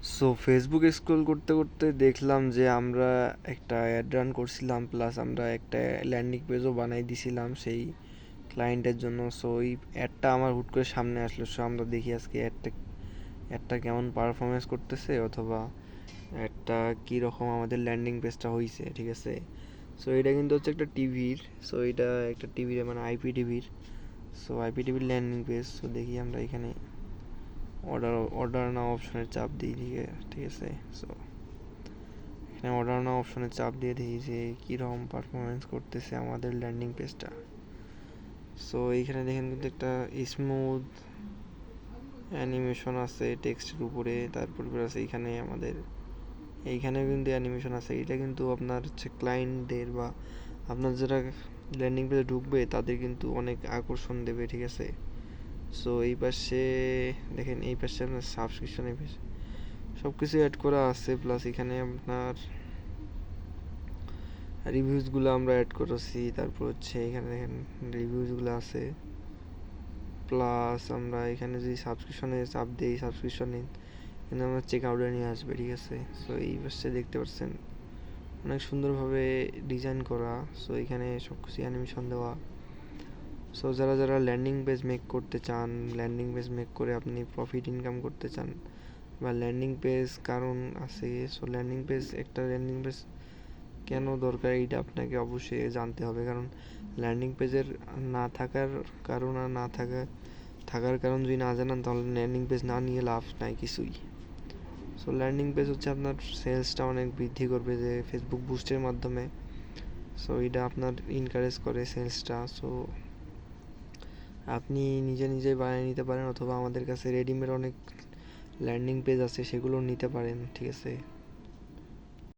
So Facebook scroll করতে করতে দেখলাম যে আমরা একটা অ্যাড রান করছিলাম, প্লাস আমরা একটা ল্যান্ডিং পেজও বানাই দিছিলাম সেই ক্লায়েন্টের জন্য। সো ওই অ্যাডটা আমার হুট করে সামনে আসলো। সো আমরা দেখি আজকে অ্যাডটা কেমন পারফরমেন্স করতেছে, অথবা অ্যাডটা কীরকম আমাদের ল্যান্ডিং পেজটা হয়েছে, ঠিক আছে। সো এটা কিন্তু হচ্ছে একটা টিভির। সো এটা একটা টিভির মানে আইপিটিভির। সো আইপিটিভির ল্যান্ডিং পেজ। সো দেখি আমরা এখানে অর্ডার নাও অপশনে চাপ দিই, ঠিক আছে। সো এখানে অর্ডার নাও অপশনে চাপ দিয়ে দেখি যে কীরকম পারফরমেন্স করতেছে আমাদের ল্যান্ডিং পেজটা। সো এইখানে দেখেন কিন্তু একটা স্মুথ অ্যানিমেশন আছে টেক্সটের উপরে, তারপর আছে এইখানে আমাদের এইখানেও কিন্তু অ্যানিমেশন আছে। এটা কিন্তু আপনার হচ্ছে ক্লায়েন্টদের বা আপনার যারা ল্যান্ডিং পেজে ঢুকবে তাদের কিন্তু অনেক আকর্ষণ দেবে, ঠিক আছে। সো এই পাশে দেখেন, এই পাশে আপনার সাবস্ক্রিপশন, এই পাশে সব কিছু অ্যাড করা আছে। প্লাস এখানে আপনার রিভিউজগুলো আমরা অ্যাড করেছি। তারপর হচ্ছে এখানে দেখেন রিভিউজগুলো আছে। প্লাস আমরা এখানে যদি সাবস্ক্রিপশনে চাপ দিই, সাবস্ক্রিপশন নিন, এখানে আমরা চেক আউটে নিয়ে আসবে, ঠিক আছে। সো এই পাশে দেখতে পাচ্ছেন অনেক সুন্দরভাবে ডিজাইন করা। সো এখানে সব কিছু অ্যানিমেশন দেওয়া। সো যারা যারা ল্যান্ডিং পেজ মেক করতে চান, ল্যান্ডিং পেজ মেক করে আপনি প্রফিট ইনকাম করতে চান, বা ল্যান্ডিং পেজ কারণ আছে। সো একটা ল্যান্ডিং পেজ কেন দরকার এইটা আপনাকে অবশ্যই জানতে হবে, কারণ ল্যান্ডিং পেজের না থাকার কারণ আর থাকার কারণ যদি না জানান তাহলে ল্যান্ডিং পেজ না নিয়ে লাভ নাই কিছুই। সো ল্যান্ডিং পেজ হচ্ছে আপনার সেলসটা অনেক বৃদ্ধি করবে যে ফেসবুক বুস্টের মাধ্যমে। সো এটা আপনার ইনকারেজ করে সেলসটা। সো আপনি নিজে নিজেই বানিয়ে নিতে পারেন, অথবা আমাদের কাছে রেডিমেড অনেক ল্যান্ডিং পেজ আছে, সেগুলো নিতে পারেন, ঠিক আছে।